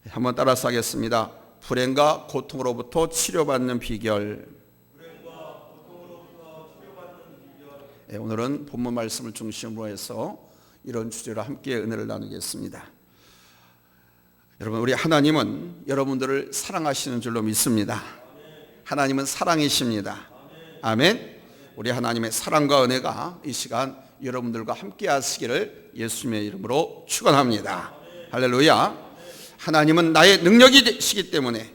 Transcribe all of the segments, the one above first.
한번 따라서 하겠습니다. 불행과 고통으로부터 치료받는 비결. 오늘은 본문 말씀을 중심으로 해서 이런 주제로 함께 은혜를 나누겠습니다. 여러분, 우리 하나님은 여러분들을 사랑하시는 줄로 믿습니다. 하나님은 사랑이십니다. 아멘. 우리 하나님의 사랑과 은혜가 이 시간 여러분들과 함께 하시기를 예수님의 이름으로 축원합니다. 할렐루야. 하나님은 나의 능력이 되시기 때문에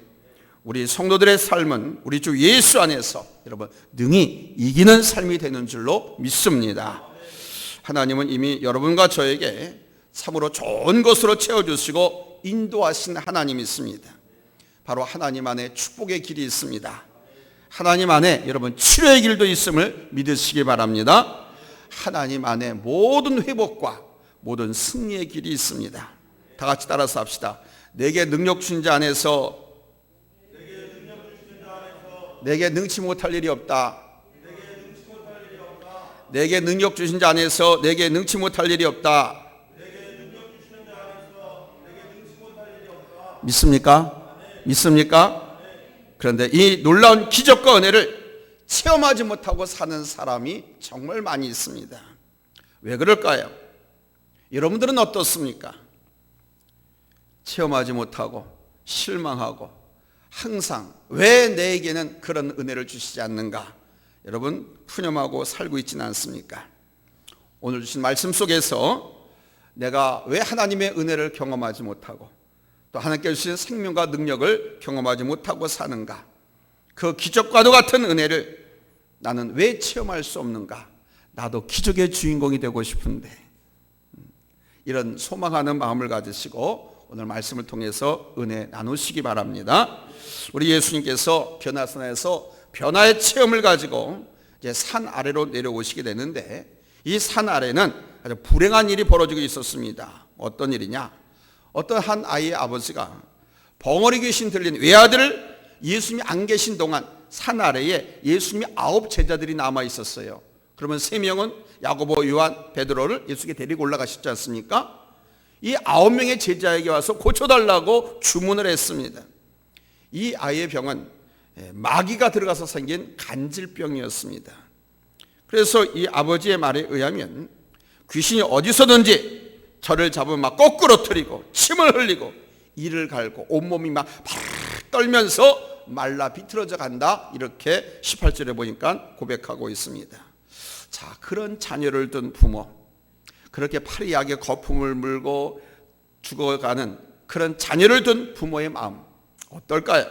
우리 성도들의 삶은 우리 주 예수 안에서 여러분 능히 이기는 삶이 되는 줄로 믿습니다. 하나님은 이미 여러분과 저에게 참으로 좋은 것으로 채워주시고 인도하신 하나님이 있습니다. 바로 하나님 안에 축복의 길이 있습니다. 하나님 안에 여러분 치료의 길도 있음을 믿으시기 바랍니다. 하나님 안에 모든 회복과 모든 승리의 길이 있습니다. 다 같이 따라서 합시다. 내게 능력 주신 자 안에서 내게 능치 못할 일이 없다. 내게 능력 주신 자 안에서 내게 능치 못할 일이 없다. 믿습니까? 믿습니까? 그런데 이 놀라운 기적과 은혜를 체험하지 못하고 사는 사람이 정말 많이 있습니다. 왜 그럴까요? 여러분들은 어떻습니까? 체험하지 못하고 실망하고 항상 왜 내게는 그런 은혜를 주시지 않는가? 여러분 푸념하고 살고 있지는 않습니까? 오늘 주신 말씀 속에서 내가 왜 하나님의 은혜를 경험하지 못하고 또 하나님께 주신 생명과 능력을 경험하지 못하고 사는가? 그 기적과도 같은 은혜를 나는 왜 체험할 수 없는가? 나도 기적의 주인공이 되고 싶은데, 이런 소망하는 마음을 가지시고 오늘 말씀을 통해서 은혜 나누시기 바랍니다. 우리 예수님께서 변화산에서 변화의 체험을 가지고 이제 산 아래로 내려오시게 되는데, 이 산 아래는 아주 불행한 일이 벌어지고 있었습니다. 어떤 일이냐? 어떤 한 아이의 아버지가 벙어리 귀신 들린 외아들을 예수님이 안 계신 동안 산 아래에 예수님이 9 제자들이 남아 있었어요. 그러면 3명은 야고보, 요한, 베드로를 예수께 데리고 올라가셨지 않습니까? 이 9명의 제자에게 와서 고쳐달라고 주문을 했습니다. 이 아이의 병은 마귀가 들어가서 생긴 간질병이었습니다. 그래서 이 아버지의 말에 의하면 귀신이 어디서든지 저를 잡으면 막 거꾸로 틀리고 침을 흘리고 이를 갈고 온몸이 막 팍 떨면서 말라 비틀어져 간다, 이렇게 18절에 보니까 고백하고 있습니다. 자, 그런 자녀를 둔 부모, 그렇게 팔이 약에 거품을 물고 죽어가는 그런 자녀를 둔 부모의 마음 어떨까요?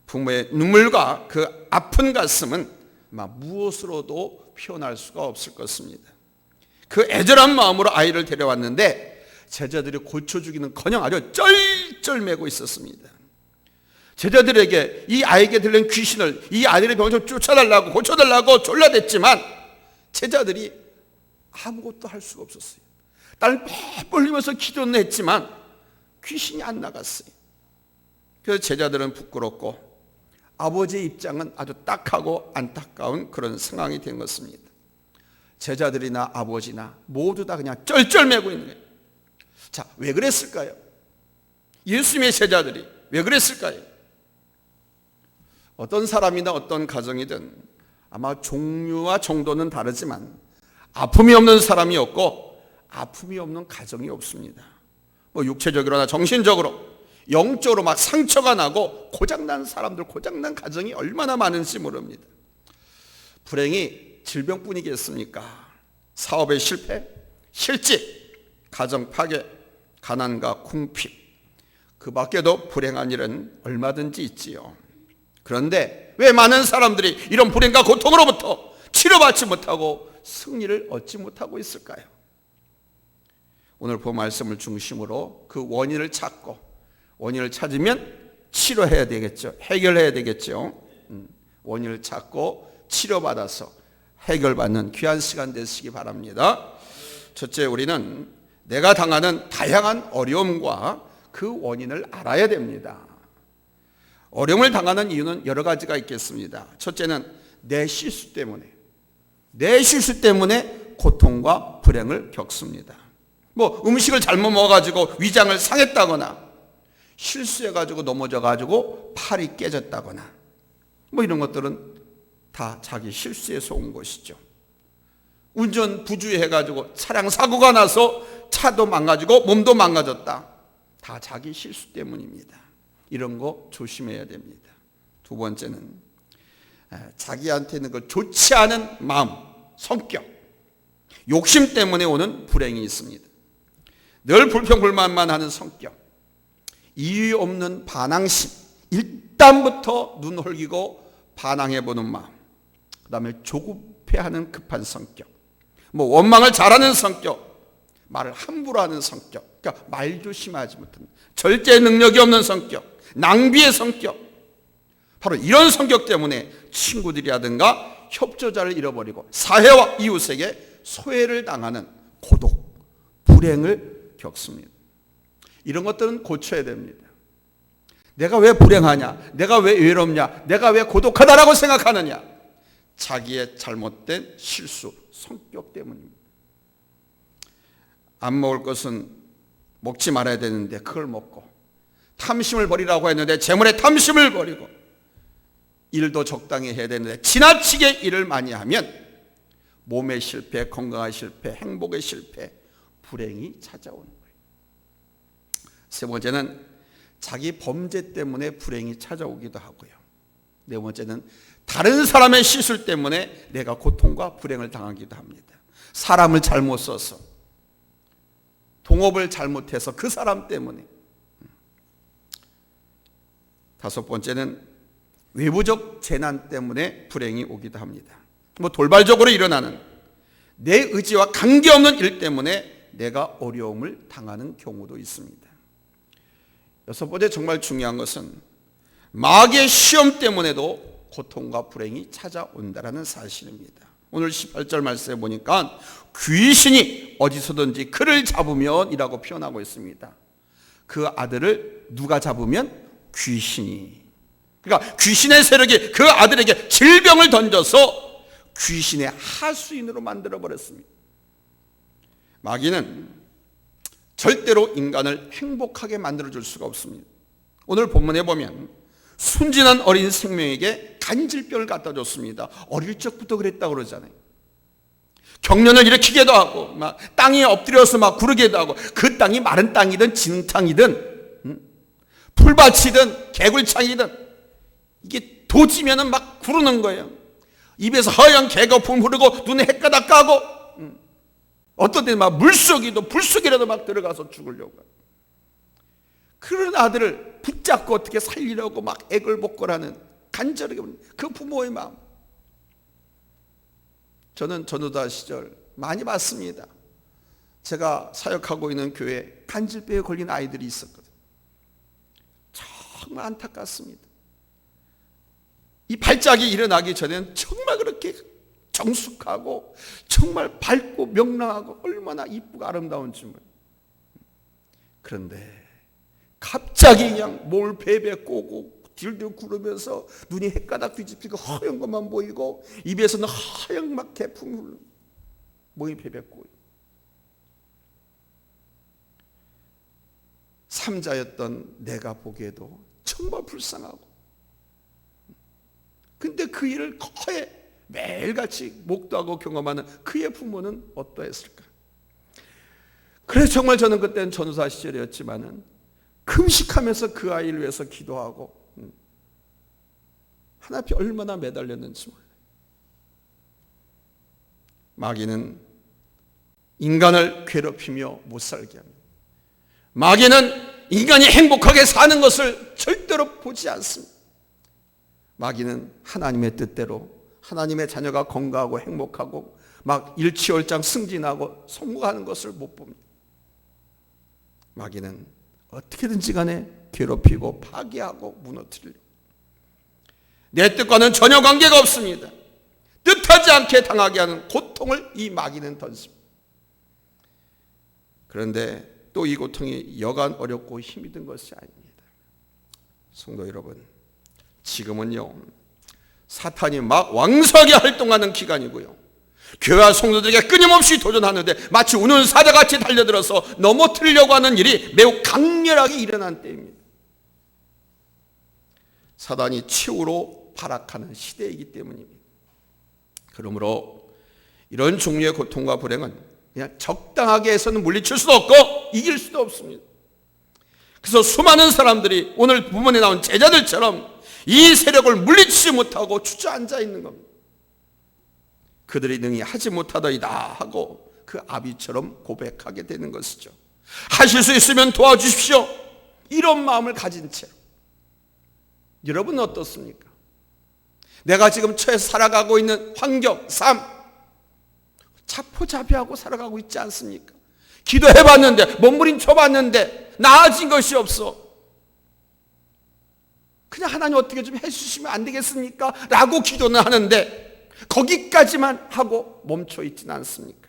부모의 눈물과 그 아픈 가슴은 무엇으로도 표현할 수가 없을 것입니다. 그 애절한 마음으로 아이를 데려왔는데 제자들이 고쳐주기는커녕 아주 쩔쩔매고 있었습니다. 제자들에게 이 아이에게 들린 귀신을, 이 아이의 병을 좀 쫓아달라고 고쳐달라고 졸라댔지만 제자들이 아무것도 할 수가 없었어요. 땀을 뻘뻘 흘리면서 기도는 했지만 귀신이 안 나갔어요. 그래서 제자들은 부끄럽고 아버지의 입장은 아주 딱하고 안타까운 그런 상황이 된 것입니다. 제자들이나 아버지나 모두 다 그냥 쩔쩔매고 있는 거예요. 자, 왜 그랬을까요? 예수님의 제자들이 왜 그랬을까요? 어떤 사람이나 어떤 가정이든 아마 종류와 정도는 다르지만 아픔이 없는 사람이 없고 아픔이 없는 가정이 없습니다. 육체적으로나 정신적으로, 영적으로 막 상처가 나고 고장난 사람들, 고장난 가정이 얼마나 많은지 모릅니다. 불행이 질병뿐이겠습니까? 사업의 실패, 실직, 가정 파괴, 가난과 궁핍, 그 밖에도 불행한 일은 얼마든지 있지요. 그런데 왜 많은 사람들이 이런 불행과 고통으로부터 치료받지 못하고 승리를 얻지 못하고 있을까요? 오늘 본 말씀을 중심으로 그 원인을 찾고, 원인을 찾으면 치료해야 되겠죠. 해결해야 되겠죠. 원인을 찾고 치료받아서 해결받는 귀한 시간 되시기 바랍니다. 첫째, 우리는 내가 당하는 다양한 어려움과 그 원인을 알아야 됩니다. 어려움을 당하는 이유는 여러 가지가 있겠습니다. 첫째는 내 실수 때문에 고통과 불행을 겪습니다. 음식을 잘못 먹어가지고 위장을 상했다거나 실수해가지고 넘어져가지고 팔이 깨졌다거나 뭐 이런 것들은 다 자기 실수에서 온 것이죠. 운전 부주의해가지고 차량 사고가 나서 차도 망가지고 몸도 망가졌다. 다 자기 실수 때문입니다. 이런 거 조심해야 됩니다. 두 번째는 자기한테는 그 좋지 않은 마음, 성격, 욕심 때문에 오는 불행이 있습니다. 늘 불평불만만 하는 성격, 이유 없는 반항심, 일단부터 눈 홀기고 반항해보는 마음, 그 다음에 조급해하는 급한 성격, 뭐 원망을 잘하는 성격, 말을 함부로 하는 성격, 그러니까 말조심하지 못하는, 절제 능력이 없는 성격, 낭비의 성격, 바로 이런 성격 때문에 친구들이라든가 협조자를 잃어버리고 사회와 이웃에게 소외를 당하는 고독, 불행을 겪습니다. 이런 것들은 고쳐야 됩니다. 내가 왜 불행하냐? 내가 왜 외롭냐? 내가 왜 고독하다라고 생각하느냐? 자기의 잘못된 실수, 성격 때문입니다. 안 먹을 것은 먹지 말아야 되는데 그걸 먹고, 탐심을 버리라고 했는데 재물에 탐심을 버리고, 일도 적당히 해야 되는데 지나치게 일을 많이 하면 몸의 실패, 건강의 실패, 행복의 실패, 불행이 찾아오는 거예요. 세 번째는 자기 범죄 때문에 불행이 찾아오기도 하고요. 네 번째는 다른 사람의 실수 때문에 내가 고통과 불행을 당하기도 합니다. 사람을 잘못 써서, 동업을 잘못해서 그 사람 때문에. 다섯 번째는 외부적 재난 때문에 불행이 오기도 합니다. 뭐 돌발적으로 일어나는 내 의지와 관계없는 일 때문에 내가 어려움을 당하는 경우도 있습니다. 여섯 번째 정말 중요한 것은 마귀의 시험 때문에도 고통과 불행이 찾아온다는 사실입니다. 오늘 18절 말씀에 보니까 귀신이 어디서든지 그를 잡으면 이라고 표현하고 있습니다. 그 아들을 누가 잡으면? 귀신이. 그러니까 귀신의 세력이 그 아들에게 질병을 던져서 귀신의 하수인으로 만들어버렸습니다. 마귀는 절대로 인간을 행복하게 만들어줄 수가 없습니다. 오늘 본문에 보면 순진한 어린 생명에게 간질병을 갖다 줬습니다. 어릴 적부터 그랬다고 그러잖아요. 경련을 일으키기도 하고 막 땅에 엎드려서 막 구르기도 하고, 그 땅이 마른 땅이든 지는 땅이든 풀밭이든 개굴창이든 이게 도지면은 막 구르는 거예요. 입에서 하얀 개거품 흐르고 눈에 햇가닥 까고, 어떤 때는 막 물속이도 불속이라도 막 들어가서 죽으려고. 그런 아들을 붙잡고 어떻게 살리려고 막 애걸복걸하는 간절하게 그 부모의 마음. 저는 전도자 시절 많이 봤습니다. 제가 사역하고 있는 교회에 간질병에 걸린 아이들이 있었거든요. 정말 안타깝습니다. 이 발작이 일어나기 전에는 정말 그렇게 정숙하고 정말 밝고 명랑하고 얼마나 이쁘고 아름다운지 몰라요. 그런데 갑자기 그냥 몸을 베베 꼬고 딜딜 구르면서 눈이 햇가닥 뒤집히고 하얀 것만 보이고, 입에서는 하얀 막 개품 흐르고 몸이 베베 꼬여. 삼자였던 내가 보기에도 정말 불쌍하고, 근데 그 일을 거의 매일같이 목도하고 경험하는 그의 부모는 어떠했을까? 그래서 정말 저는 그때는 전도사 시절이었지만은 금식하면서 그 아이를 위해서 기도하고, 하나님 앞에 얼마나 매달렸는지 몰라요. 마귀는 인간을 괴롭히며 못 살게 합니다. 마귀는 인간이 행복하게 사는 것을 절대로 보지 않습니다. 마귀는 하나님의 뜻대로 하나님의 자녀가 건강하고 행복하고 막 일취월장 승진하고 성공하는 것을 못 봅니다. 마귀는 어떻게든지 간에 괴롭히고 파괴하고 무너뜨리려. 내 뜻과는 전혀 관계가 없습니다. 뜻하지 않게 당하게 하는 고통을 이 마귀는 던집니다. 그런데 또 이 고통이 여간 어렵고 힘이 든 것이 아닙니다. 성도 여러분, 지금은요 사탄이 막 왕성하게 활동하는 기간이고요, 교회와 성도들에게 끊임없이 도전하는데 마치 우는 사자같이 달려들어서 넘어뜨리려고 하는 일이 매우 강렬하게 일어난 때입니다. 사단이 최후로 발악하는 시대이기 때문입니다. 그러므로 이런 종류의 고통과 불행은 그냥 적당하게 해서는 물리칠 수도 없고 이길 수도 없습니다. 그래서 수많은 사람들이 오늘 본문에 나온 제자들처럼 이 세력을 물리치지 못하고 주저앉아 있는 겁니다. 그들이 능히 하지 못하더이다 하고 그 아비처럼 고백하게 되는 것이죠. 하실 수 있으면 도와주십시오, 이런 마음을 가진 채. 여러분은 어떻습니까? 내가 지금 처해서 살아가고 있는 환경, 삶, 자포자비하고 살아가고 있지 않습니까? 기도해봤는데, 몸부림쳐봤는데 나아진 것이 없어. 그냥 하나님 어떻게 좀 해주시면 안 되겠습니까? 라고 기도는 하는데 거기까지만 하고 멈춰 있지는 않습니까?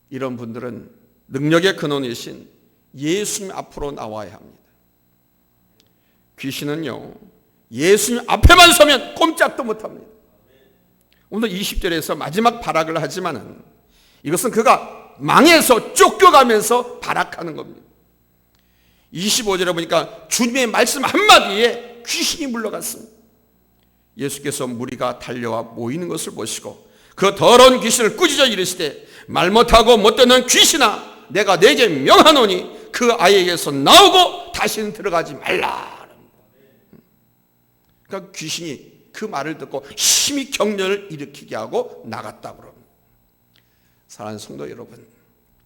이런 분들은 능력의 근원이신 예수님 앞으로 나와야 합니다. 귀신은요, 예수님 앞에만 서면 꼼짝도 못합니다. 오늘 20절에서 마지막 발악을 하지만은 이것은 그가 망해서 쫓겨가면서 발악하는 겁니다. 25절에 보니까 주님의 말씀 한마디에 귀신이 물러갔습니다. 예수께서 무리가 달려와 모이는 것을 보시고 그 더러운 귀신을 꾸짖어 이르시되 말 못하고 못 듣는 귀신아, 내가 내게 명하노니 그 아이에게서 나오고 다시는 들어가지 말라. 그러니까 귀신이 그 말을 듣고 심히 격려를 일으키게 하고 나갔다고 합니다. 사랑하는 성도 여러분,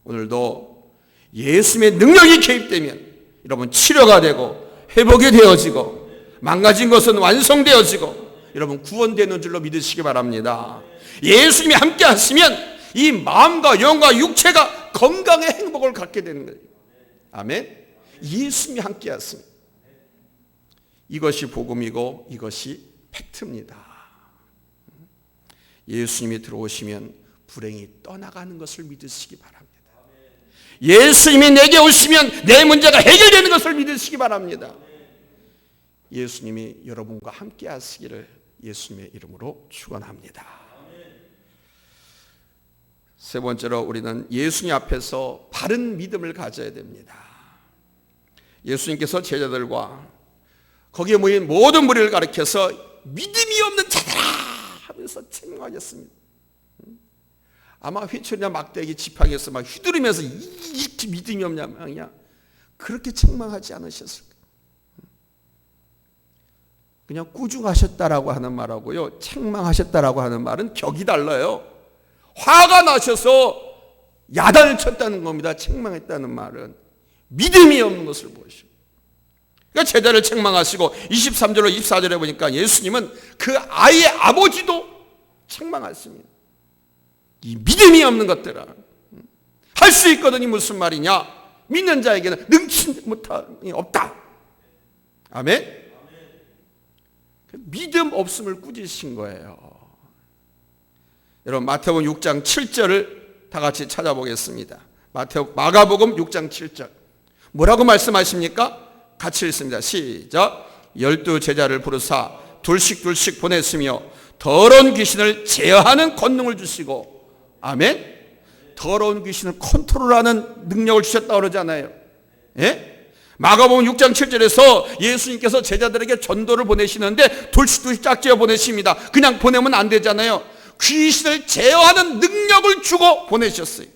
오늘도 예수님의 능력이 개입되면 여러분 치료가 되고 회복이 되어지고 망가진 것은 완성되어지고 여러분 구원되는 줄로 믿으시기 바랍니다. 예수님이 함께 하시면 이 마음과 영과 육체가 건강의 행복을 갖게 되는 거예요. 아멘. 예수님이 함께 하십니다. 이것이 복음이고 이것이 팩트입니다. 예수님이 들어오시면 불행이 떠나가는 것을 믿으시기 바랍니다. 예수님이 내게 오시면 내 문제가 해결되는 것을 믿으시기 바랍니다. 예수님이 여러분과 함께 하시기를 예수님의 이름으로 축원합니다. 세 번째로 우리는 예수님 앞에서 바른 믿음을 가져야 됩니다. 예수님께서 제자들과 거기에 모인 모든 무리를 가리켜서 믿음이 없는 자들아 하면서 책망하셨습니다. 아마 회초리나 막대기 지팡이에서 막 휘두르면서 이렇게 믿음이 없냐 말이냐 그렇게 책망하지 않으셨을까? 그냥 꾸중하셨다라고 하는 말하고요, 책망하셨다라고 하는 말은 격이 달라요. 화가 나셔서 야단을 쳤다는 겁니다. 책망했다는 말은 믿음이 없는 것을 보시고, 그러니까 제자를 책망하시고 23절로 24절에 보니까 예수님은 그 아이의 아버지도 책망하십니다. 이 믿음이 없는 것들아, 할 수 있거든이 무슨 말이냐? 믿는 자에게는 능치 못함이 없다. 아멘. 믿음 없음을 꾸짖으신 거예요. 여러분 마태복음 6장 7절을 다 같이 찾아보겠습니다. 마가복음 6장 7절 뭐라고 말씀하십니까? 같이 읽습니다. 시작. 12 제자를 부르사 둘씩 보냈으며 더러운 귀신을 제어하는 권능을 주시고, 아멘. 더러운 귀신을 컨트롤하는 능력을 주셨다고 그러잖아요. 예? 마가복음 6장 7절에서 예수님께서 제자들에게 전도를 보내시는데 둘씩 짝지어 보내십니다. 그냥 보내면 안 되잖아요. 귀신을 제어하는 능력을 주고 보내셨어요.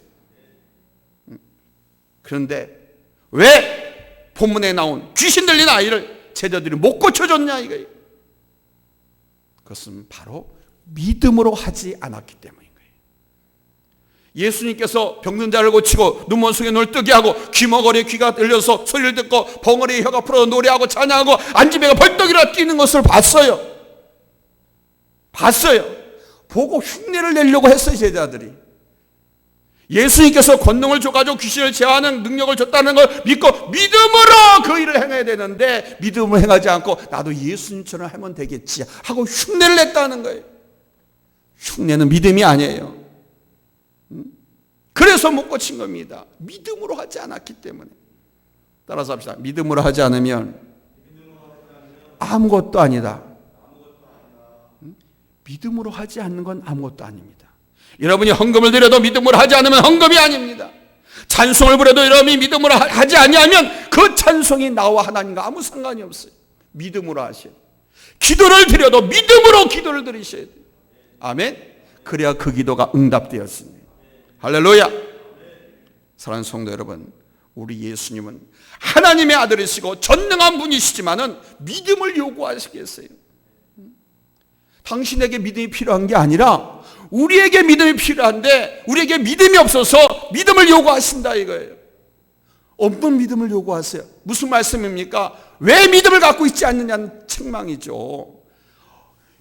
그런데 왜 본문에 나온 귀신 들린 아이를 제자들이 못 고쳐줬냐 이거예요. 그것은 바로 믿음으로 하지 않았기 때문인 거예요. 예수님께서 병든 자를 고치고 눈먼 속에 눈을 뜨게 하고 귀머거리에 귀가 들려서 소리를 듣고 벙어리에 혀가 풀어서 노래하고 찬양하고 안지배가 벌떡 일어나 뛰는 것을 봤어요. 보고 흉내를 내려고 했어요. 제자들이. 예수님께서 권능을 줘가지고 귀신을 제어하는 능력을 줬다는 걸 믿고 믿음으로 그 일을 행해야 되는데 믿음을 행하지 않고 나도 예수님처럼 하면 되겠지 하고 흉내를 냈다는 거예요. 흉내는 믿음이 아니에요. 그래서 못 고친 겁니다. 믿음으로 하지 않았기 때문에. 따라서 합시다. 믿음으로 하지 않으면 아무것도 아니다. 믿음으로 하지 않는 건 아무것도 아닙니다. 여러분이 헌금을 드려도 믿음으로 하지 않으면 헌금이 아닙니다. 찬송을 부려도 여러분이 믿음으로 하지 아니하면 그 찬송이 나와 하나님과 아무 상관이 없어요. 믿음으로 하셔야 돼요. 기도를 드려도 믿음으로 기도를 드리셔야 돼요. 아멘. 그래야 그 기도가 응답되었습니다. 할렐루야. 사랑하는 성도 여러분, 우리 예수님은 하나님의 아들이시고 전능한 분이시지만은 믿음을 요구하시겠어요. 당신에게 믿음이 필요한 게 아니라 우리에게 믿음이 필요한데 우리에게 믿음이 없어서 믿음을 요구하신다 이거예요. 없는 믿음을 요구하세요. 무슨 말씀입니까? 왜 믿음을 갖고 있지 않느냐는 책망이죠.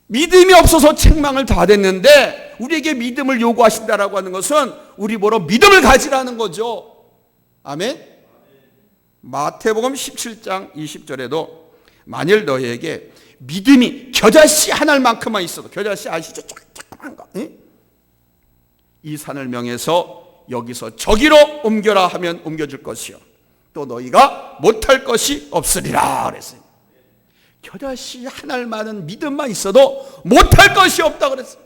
믿음이 없어서 책망을 받았는데 우리에게 믿음을 요구하신다라고 하는 것은 우리 보러 믿음을 가지라는 거죠. 아멘. 마태복음 17장 20절에도 만일 너희에게 믿음이 겨자씨 하나만큼만 있어도, 겨자씨 아시죠? 조그만 거. 이 산을 명해서 여기서 저기로 옮겨라 하면 옮겨줄 것이요 또 너희가 못할 것이 없으리라 그랬어요. 겨자씨 하나만한 믿음만 있어도 못할 것이 없다 그랬어요.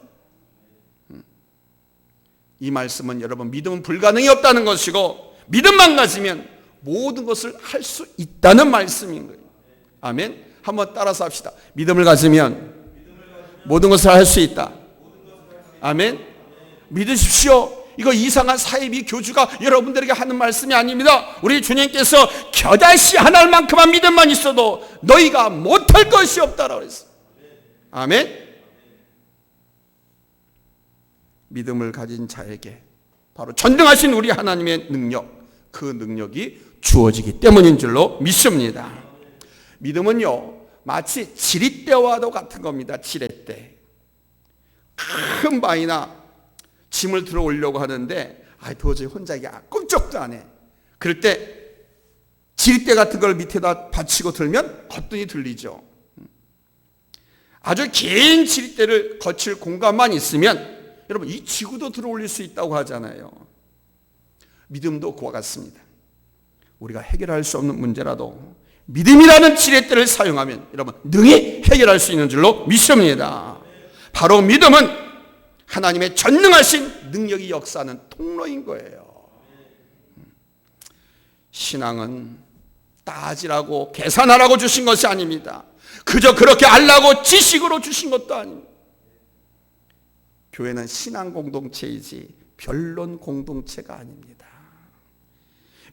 이 말씀은 여러분 믿음은 불가능이 없다는 것이고 믿음만 가지면 모든 것을 할 수 있다는 말씀인 거예요. 아멘. 한번 따라서 합시다. 믿음을 가지면 모든 것을 할 수 있다. 아멘. 믿으십시오. 이거 이상한 사이비 교주가 여러분들에게 하는 말씀이 아닙니다. 우리 주님께서 겨자씨 하나만큼만 믿음만 있어도 너희가 못할 것이 없다라고 했어요. 아멘. 믿음을 가진 자에게 바로 전능하신 우리 하나님의 능력, 그 능력이 주어지기 때문인 줄로 믿습니다. 믿음은요 마치 지렛대와도 같은 겁니다. 지렛대. 큰 바위나 짐을 들어 올려고 하는데 도저히 혼자 이게 꿈쩍도 안 해. 그럴 때 지렛대 같은 걸 밑에다 받치고 들면 거뜬히 들리죠. 아주 긴 지렛대를 거칠 공간만 있으면 여러분 이 지구도 들어 올릴 수 있다고 하잖아요. 믿음도 그와 같습니다. 우리가 해결할 수 없는 문제라도 믿음이라는 지렛대를 사용하면 여러분 능히 해결할 수 있는 줄로 믿습니다. 바로 믿음은 하나님의 전능하신 능력이 역사하는 통로인 거예요. 신앙은 따지라고 계산하라고 주신 것이 아닙니다. 그저 그렇게 알라고 지식으로 주신 것도 아닙니다. 교회는 신앙 공동체이지 변론 공동체가 아닙니다.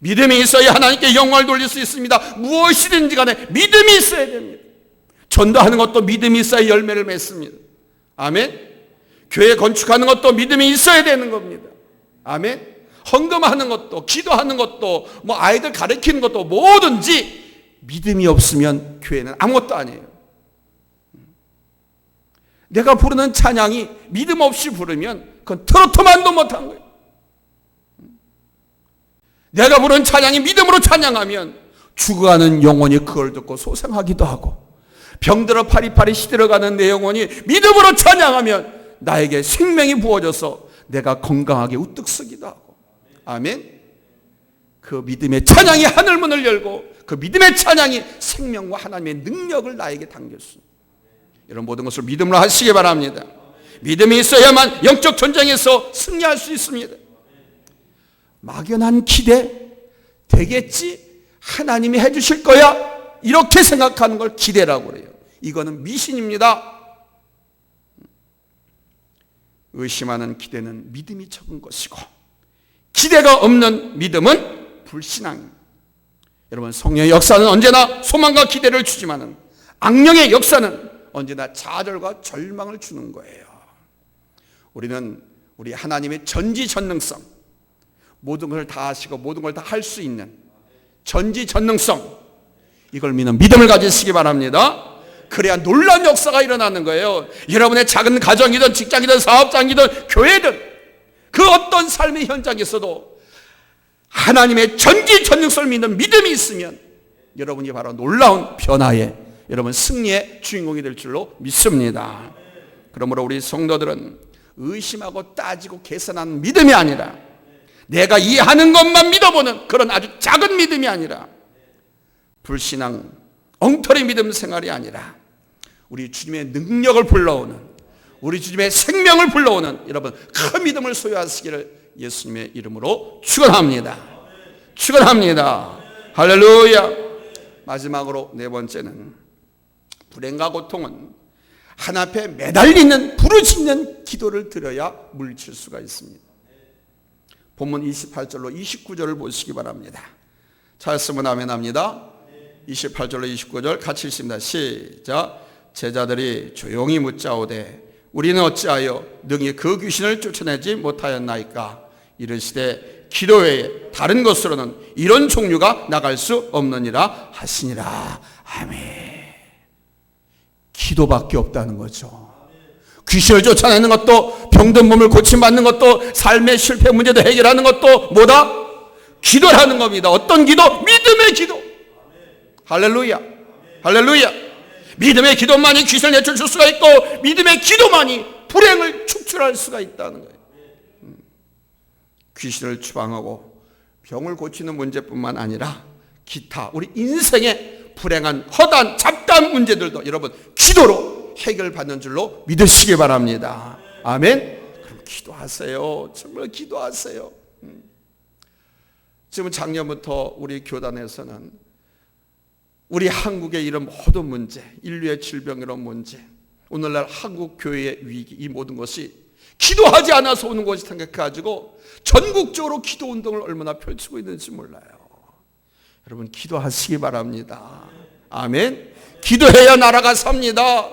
믿음이 있어야 하나님께 영광을 돌릴 수 있습니다. 무엇이든지 간에 믿음이 있어야 됩니다. 전도하는 것도 믿음이 있어야 열매를 맺습니다. 아멘. 교회 건축하는 것도 믿음이 있어야 되는 겁니다. 아멘. 헌금하는 것도, 기도하는 것도, 아이들 가르치는 것도 뭐든지 믿음이 없으면 교회는 아무것도 아니에요. 내가 부르는 찬양이 믿음 없이 부르면 그건 트로트만도 못한 거예요. 내가 부르는 찬양이 믿음으로 찬양하면 죽어가는 영혼이 그걸 듣고 소생하기도 하고, 병들어 파리파리 시들어가는 내 영혼이 믿음으로 찬양하면 나에게 생명이 부어져서 내가 건강하게 우뚝 서기도 하고. 아멘. 그 믿음의 찬양이 하늘문을 열고 그 믿음의 찬양이 생명과 하나님의 능력을 나에게 당겼습니다. 이런 모든 것을 믿음으로 하시기 바랍니다. 믿음이 있어야만 영적 전쟁에서 승리할 수 있습니다. 막연한 기대, 되겠지? 하나님이 해주실 거야? 이렇게 생각하는 걸 기대라고 그래요. 이거는 미신입니다. 의심하는 기대는 믿음이 적은 것이고, 기대가 없는 믿음은 불신앙입니다. 여러분, 성령의 역사는 언제나 소망과 기대를 주지만은 악령의 역사는 언제나 좌절과 절망을 주는 거예요. 우리는 우리 하나님의 전지전능성, 모든 걸 다 하시고 모든 걸 다 할 수 있는 전지전능성, 이걸 믿는 믿음을 가지시기 바랍니다. 그래야 놀라운 역사가 일어나는 거예요. 여러분의 작은 가정이든 직장이든 사업장이든 교회든 그 어떤 삶의 현장에서도 하나님의 전지전능성을 믿는 믿음이 있으면 여러분이 바로 놀라운 변화의, 여러분 승리의 주인공이 될 줄로 믿습니다. 그러므로 우리 성도들은 의심하고 따지고 계산하는 믿음이 아니라 내가 이해하는 것만 믿어보는 그런 아주 작은 믿음이 아니라 불신앙, 엉터리 믿음 생활이 아니라 우리 주님의 능력을 불러오는, 우리 주님의 생명을 불러오는 여러분 큰 믿음을 소유하시기를 예수님의 이름으로 축원합니다. 축원합니다. 할렐루야. 마지막으로 네 번째는 불행과 고통은 하나 앞에 매달리는 부르짖는 기도를 드려야 물리칠 수가 있습니다. 본문 28절로 29절을 보시기 바랍니다. 찾았으면 아멘 합니다. 28절로 29절 같이 읽습니다. 시작. 제자들이 조용히 묻자오되 우리는 어찌하여 능히 그 귀신을 쫓아내지 못하였나이까. 이르시되 기도 외에 다른 것으로는 이런 종류가 나갈 수 없느니라 하시니라. 아멘. 기도밖에 없다는 거죠. 귀신을 쫓아내는 것도, 병든 몸을 고침받는 것도, 삶의 실패 문제도 해결하는 것도 뭐다? 기도라는 겁니다. 어떤 기도? 믿음의 기도. 할렐루야. 할렐루야. 믿음의 기도만이 귀신을 내쫓을 수가 있고, 믿음의 기도만이 불행을 축출할 수가 있다는 거예요. 귀신을 추방하고 병을 고치는 문제뿐만 아니라 기타 우리 인생의 불행한 허단 잡다한 문제들도 여러분 기도로 해결받는 줄로 믿으시기 바랍니다. 아멘. 그럼 기도하세요. 정말 기도하세요. 지금 작년부터 우리 교단에서는 우리 한국의 이런 모든 문제, 인류의 질병 이런 문제, 오늘날 한국 교회의 위기, 이 모든 것이 기도하지 않아서 오는 것이 생각해가지고 전국적으로 기도 운동을 얼마나 펼치고 있는지 몰라요. 여러분 기도하시기 바랍니다. 아멘. 기도해야 나라가 삽니다.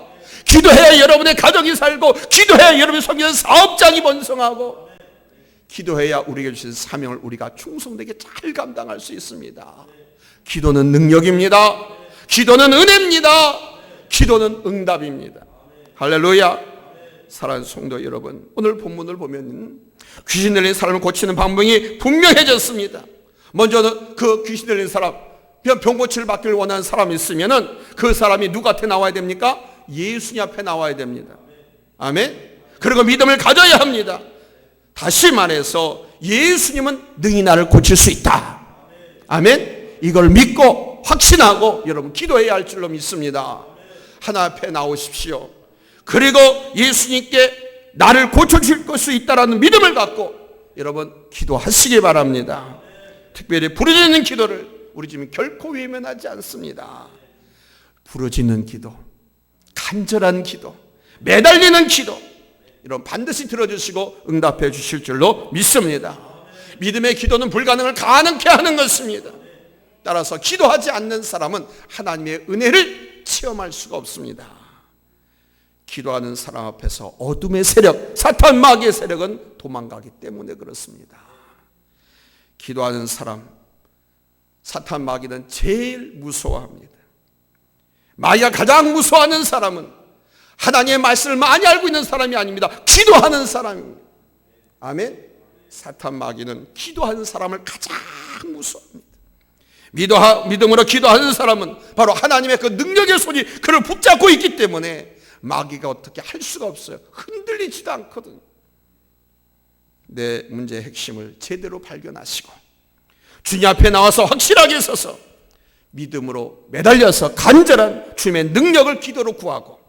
기도해야 여러분의 가정이 살고, 기도해야 여러분이 섬기는 사업장이 번성하고, 기도해야 우리에게 주신 사명을 우리가 충성되게 잘 감당할 수 있습니다. 기도는 능력입니다. 기도는 은혜입니다. 기도는 응답입니다. 할렐루야. 사랑하는 성도 여러분, 오늘 본문을 보면 귀신 들린 사람을 고치는 방법이 분명해졌습니다. 먼저는 그 귀신 들린 사람, 병 고치를 받기를 원하는 사람이 있으면 그 사람이 누구한테 나와야 됩니까? 예수님 앞에 나와야 됩니다. 아멘. 그리고 믿음을 가져야 합니다. 다시 말해서 예수님은 능히 나를 고칠 수 있다. 아멘. 이걸 믿고 확신하고 여러분 기도해야 할 줄로 믿습니다. 하나 앞에 나오십시오. 그리고 예수님께 나를 고쳐줄 수 있다라는 믿음을 갖고 여러분 기도하시기 바랍니다. 특별히 부르짖는 기도를 우리 집은 결코 외면하지 않습니다. 부르짖는 기도, 간절한 기도, 매달리는 기도, 이런 반드시 들어주시고 응답해 주실 줄로 믿습니다. 믿음의 기도는 불가능을 가능케 하는 것입니다. 따라서 기도하지 않는 사람은 하나님의 은혜를 체험할 수가 없습니다. 기도하는 사람 앞에서 어둠의 세력, 사탄 마귀의 세력은 도망가기 때문에 그렇습니다. 기도하는 사람, 사탄 마귀는 제일 무서워합니다. 마귀가 가장 무서워하는 사람은 하나님의 말씀을 많이 알고 있는 사람이 아닙니다. 기도하는 사람입니다. 아멘. 사탄 마귀는 기도하는 사람을 가장 무서워합니다. 믿음으로 기도하는 사람은 바로 하나님의 그 능력의 손이 그를 붙잡고 있기 때문에 마귀가 어떻게 할 수가 없어요. 흔들리지도 않거든요. 내 문제의 핵심을 제대로 발견하시고 주님 앞에 나와서 확실하게 서서 믿음으로 매달려서 간절한 주님의 능력을 기도로 구하고,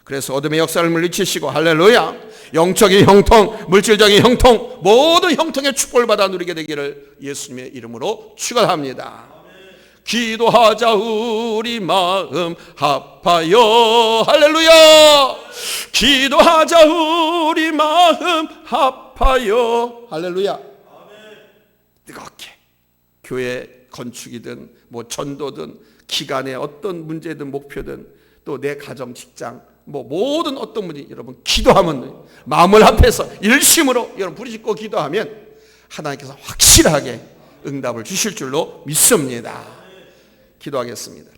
그래서 어둠의 역사를 물리치시고 할렐루야, 영적인 형통, 물질적인 형통, 모든 형통의 축복을 받아 누리게 되기를 예수님의 이름으로 축원합니다. 기도하자 우리 마음 합하여, 할렐루야. 기도하자 우리 마음 합하여, 할렐루야. 뜨겁게 교회 건축이든 뭐 전도든 기간의 어떤 문제든 목표든 또 내 가정 직장 뭐 모든 어떤 문제, 여러분 기도하면 마음을 합해서 일심으로 여러분 부르짖고 기도하면 하나님께서 확실하게 응답을 주실 줄로 믿습니다. 기도하겠습니다.